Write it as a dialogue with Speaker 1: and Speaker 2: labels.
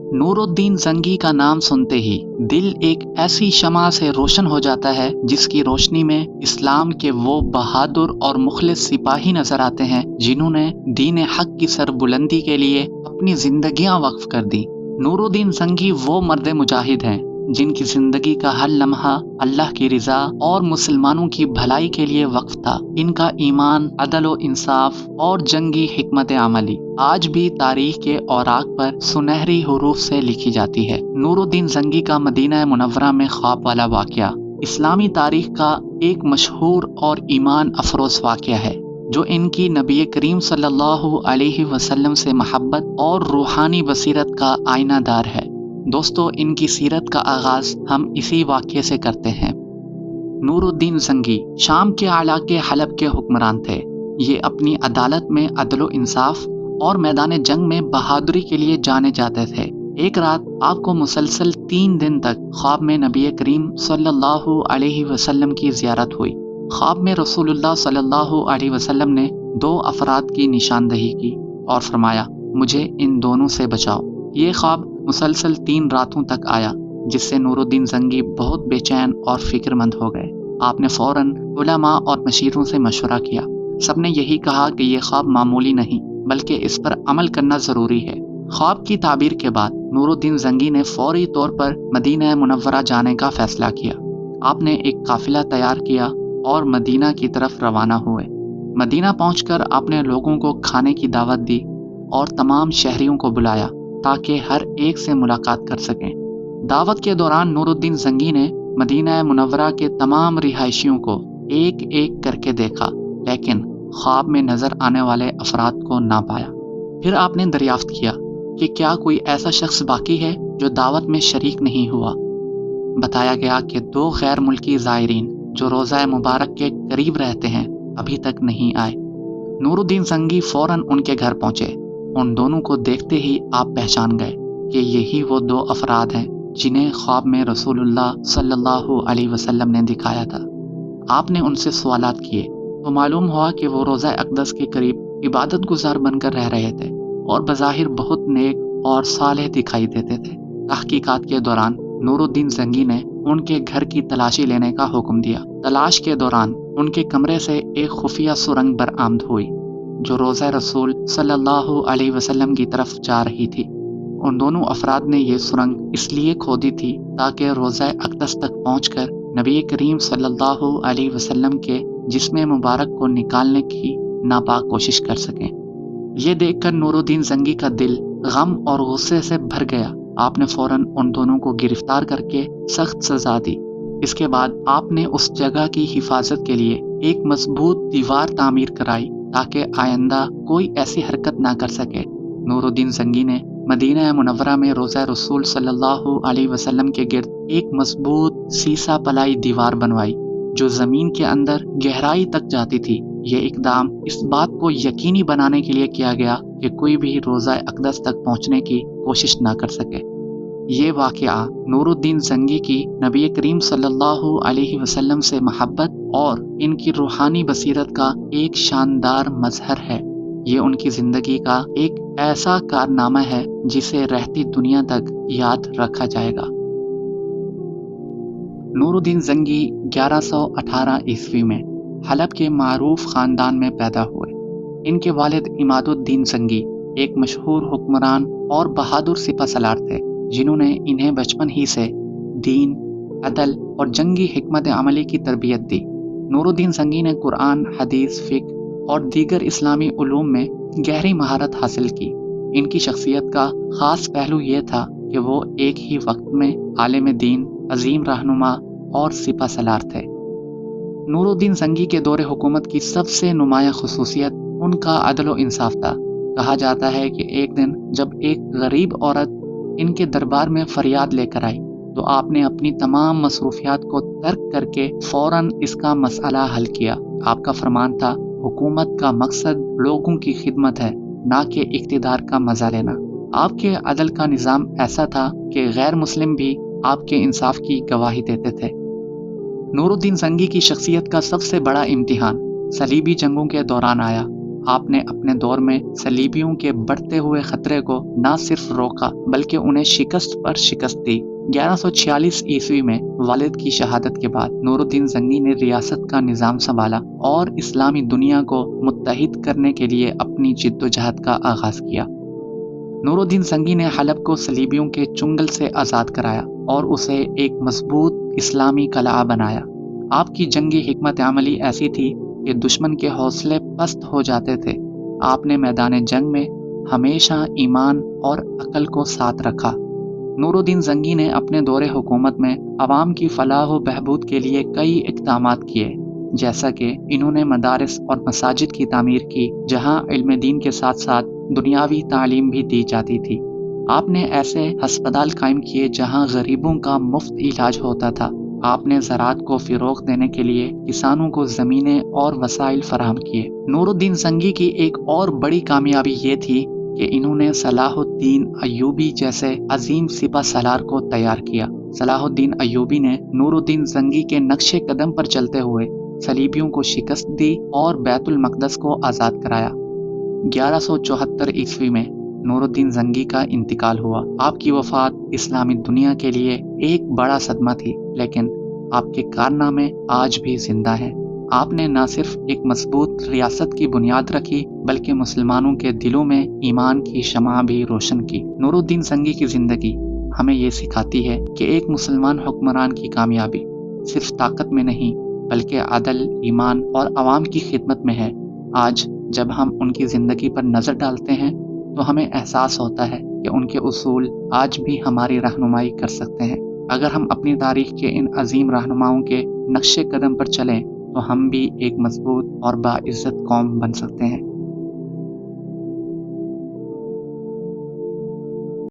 Speaker 1: नूरुद्दीन जंगी का नाम सुनते ही दिल एक ऐसी शमा से रोशन हो जाता है जिसकी रोशनी में इस्लाम के वो बहादुर और मुखलिस सिपाही नजर आते हैं जिन्होंने दीन हक की सरबुलंदी के लिए अपनी जिंदगियां वक्फ कर दी। नूरुद्दीन जंगी वो मर्द मुजाहिद हैं जिनकी जिंदगी का हर लम्हा अल्लाह की रिजा और मुसलमानों की भलाई के लिए वक्फ था। इनका ईमान, अदल व इंसाफ और जंगी हिकमत अमली आज भी तारीख के औराक पर सुनहरी हुरूफ से लिखी जाती है। नूरुद्दीन जंगी का मदीना मुनव्वरा में ख्वाब वाला वाकया इस्लामी तारीख का एक मशहूर और ईमान अफरोज वाकया है जो इनकी नबी करीम सल्लल्लाहु अलैहि वसल्लम से मोहब्बत और रूहानी बसीरत का आईनादार है। दोस्तों, इनकी सीरत का आगाज हम इसी वाक़ये से करते हैं। नूरुद्दीन जंगी शाम के इलाके हलब के हुक्मरान थे। ये अपनी अदालत में अदल व इंसाफ और मैदान जंग में बहादुरी के लिए जाने जाते थे। एक रात आपको मुसलसल 3 दिन तक ख्वाब में नबी करीम सल्लल्लाहु अलैहि वसल्लम की ज़ियारत हुई। ख्वाब में रसूलुल्लाह सल्लल्लाहु अलैहि वसल्लम ने 2 अफराद की निशानदही की और फरमाया, मुझे इन दोनों से बचाओ। ये ख्वाब मुसलसल 3 रातों तक आया जिससे नूरुद्दीन जंगी बहुत बेचैन और फिक्रमंद हो गए। आपने फौरन उलमा और मशीरों से मशवरा किया। सबने यही कहा कि ये ख्वाब मामूली नहीं बल्कि इस पर अमल करना ज़रूरी है। ख्वाब की ताबीर के बाद नूरुद्दीन जंगी ने फौरी तौर पर मदीना मुनव्वरा जाने का फैसला किया। आपने एक काफिला तैयार किया और मदीना की तरफ रवाना हुए। मदीना पहुंचकर आपने लोगों को खाने की दावत दी और तमाम शहरियों को बुलाया ताकि हर एक से मुलाकात कर सकें। दावत के दौरान नूरुद्दीन जंगी ने मदीना मुनव्वरा के तमाम रिहायशियों को एक एक करके देखा, लेकिन ख्वाब में नजर आने वाले अफराद को ना पाया। फिर आपने दरियाफ्त किया कि क्या कोई ऐसा शख्स बाकी है जो दावत में शरीक नहीं हुआ। बताया गया कि 2 गैर मुल्की ज़ायरीन जो रोज़ा मुबारक के करीब रहते हैं अभी तक नहीं आए। नूरुद्दीन जंगी फौरन उनके घर पहुंचे। उन दोनों को देखते ही आप पहचान गए कि यही वो 2 अफराद हैं जिन्हें ख्वाब में रसूलुल्लाह सल्लल्लाहु अलैहि वसल्लम ने दिखाया था। आपने उनसे सवालात किए तो मालूम हुआ कि वो रोज़ा अक़दस के करीब इबादत गुजार बनकर रह रहे थे और बज़ाहिर बहुत नेक और सालेह दिखाई देते थे। तहकीकात के दौरान नूरुद्दीन जंगी ने उनके घर की तलाशी लेने का हुक्म दिया। तलाश के दौरान उनके कमरे से एक खुफिया सुरंग बरामद हुई जो रोज़ा रसूल सल्लल्लाहु अलैहि वसल्लम की तरफ जा रही थी। उन दोनों अफराद ने ये सुरंग इसलिए खोदी थी ताकि रोज़ा अक़दस तक पहुंचकर नबी करीम सल्लल्लाहु अलैहि वसल्लम के जिस्म मुबारक को निकालने की नापाक कोशिश कर सकें। ये देखकर नूरुद्दीन जंगी का दिल गम और गुस्से से भर गया। आपने फौरन उन दोनों को गिरफ्तार करके सख्त सजा दी। इसके बाद आपने उस जगह की हिफाजत के लिए एक मजबूत दीवार तामीर कराई ताकि आइंदा कोई ऐसी हरकत ना कर सके। नूरुद्दीन जंगी ने मदीना मुनव्वरा में रोज़ा रसूल सल्लल्लाहु अलैहि वसल्लम के गिर्द एक मजबूत सीसा पलाई दीवार बनवाई जो ज़मीन के अंदर गहराई तक जाती थी। ये इकदाम इस बात को यकीनी बनाने के लिए किया गया कि कोई भी रोज़ा अक़दस तक पहुंचने की कोशिश ना कर सके। ये वाक़या नूरुद्दीन जंगी की नबी करीम सल्लल्लाहु अलैहि वसल्लम से मोहब्बत और इनकी रूहानी बसीरत का एक शानदार मज़हर है। ये उनकी ज़िंदगी का एक ऐसा कारनामा है जिसे रहती दुनिया तक याद रखा जाएगा। नूरुद्दीन जंगी 1118 ईस्वी में हलब के मारूफ ख़ानदान में पैदा हुए। इनके वालिद इमादुद्दीन जंगी एक मशहूर हुक्मरान और बहादुर सिपहसालार थे जिन्होंने इन्हें बचपन ही से दीन, अदल और जंगी हिकमत अमली की तरबियत दी। नूरुद्दीन जंगी ने कुरान, हदीस, फ़िक़्ह और दीगर इस्लामी उलूम में गहरी महारत हासिल की। इनकी शख्सियत का ख़ास पहलू ये था कि वो एक ही वक्त में आलिम दीन, अजीम रहनुमा और सिपहसालार थे। नूरुद्दीन जंगी के दौरे हुकूमत की सबसे नुमाया खुसूसियत उनका अदल व इंसाफ था। कहा जाता है कि एक दिन जब एक गरीब औरत इनके दरबार में फरियाद लेकर आई तो आपने अपनी तमाम मसरूफियात को तर्क करके फौरन इसका मसला हल किया। आपका फरमान था, हुकूमत का मकसद लोगों की खिदमत है, ना कि इक़्तिदार का मज़ा लेना। आपके अदल का निज़ाम ऐसा था कि गैर मुस्लिम भी आपके इंसाफ की गवाही देते थे। नूरुद्दीन जंगी की शख्सियत का सबसे बड़ा इम्तिहान सलीबी जंगों के दौरान आया। آپ نے اپنے دور میں صلیبیوں کے بڑھتے ہوئے خطرے کو نہ صرف روکا بلکہ انہیں شکست پر شکست دی۔ 1146 عیسوی میں والد کی شہادت کے بعد نور الدین زنگی نے ریاست کا نظام سنبھالا اور اسلامی دنیا کو متحد کرنے کے لیے اپنی جد و جہد کا آغاز کیا۔ نور الدین زنگی نے حلب کو صلیبیوں کے چنگل سے آزاد کرایا اور اسے ایک مضبوط اسلامی قلعہ بنایا۔ آپ کی جنگی حکمت عملی ایسی تھی کہ دشمن کے حوصلے پست ہو جاتے تھے۔ آپ نے میدان جنگ میں ہمیشہ ایمان اور عقل کو ساتھ رکھا۔ نور الدین زنگی نے اپنے دور حکومت میں عوام کی فلاح و بہبود کے لیے کئی اقدامات کیے، جیسا کہ انہوں نے مدارس اور مساجد کی تعمیر کی جہاں علم دین کے ساتھ ساتھ دنیاوی تعلیم بھی دی جاتی تھی۔ آپ نے ایسے ہسپتال قائم کیے جہاں غریبوں کا مفت علاج ہوتا تھا۔ آپ نے زراعت کو فروغ دینے کے لیے کسانوں کو زمینیں اور وسائل فراہم کیے۔ نور الدین زنگی کی ایک اور بڑی کامیابی یہ تھی کہ انہوں نے صلاح الدین ایوبی جیسے عظیم سپہ سالار کو تیار کیا۔ صلاح الدین ایوبی نے نور الدین زنگی کے نقش قدم پر چلتے ہوئے صلیبیوں کو شکست دی اور بیت المقدس کو آزاد کرایا۔ 1174 عیسوی میں نور الدین زنگی کا انتقال ہوا۔ آپ کی وفات اسلامی دنیا کے لیے ایک بڑا صدمہ تھی، لیکن آپ کے کارنامے آج بھی زندہ ہیں۔ آپ نے نہ صرف ایک مضبوط ریاست کی بنیاد رکھی بلکہ مسلمانوں کے دلوں میں ایمان کی شمع بھی روشن کی۔ نور الدین زنگی کی زندگی ہمیں یہ سکھاتی ہے کہ ایک مسلمان حکمران کی کامیابی صرف طاقت میں نہیں بلکہ عدل، ایمان اور عوام کی خدمت میں ہے۔ آج جب ہم ان کی زندگی پر نظر ڈالتے ہیں تو ہمیں احساس ہوتا ہے کہ ان کے اصول آج بھی ہماری رہنمائی کر سکتے ہیں۔ اگر ہم اپنی تاریخ کے ان عظیم رہنماؤں کے نقش قدم پر چلیں تو ہم بھی ایک مضبوط اور باعزت قوم بن سکتے ہیں۔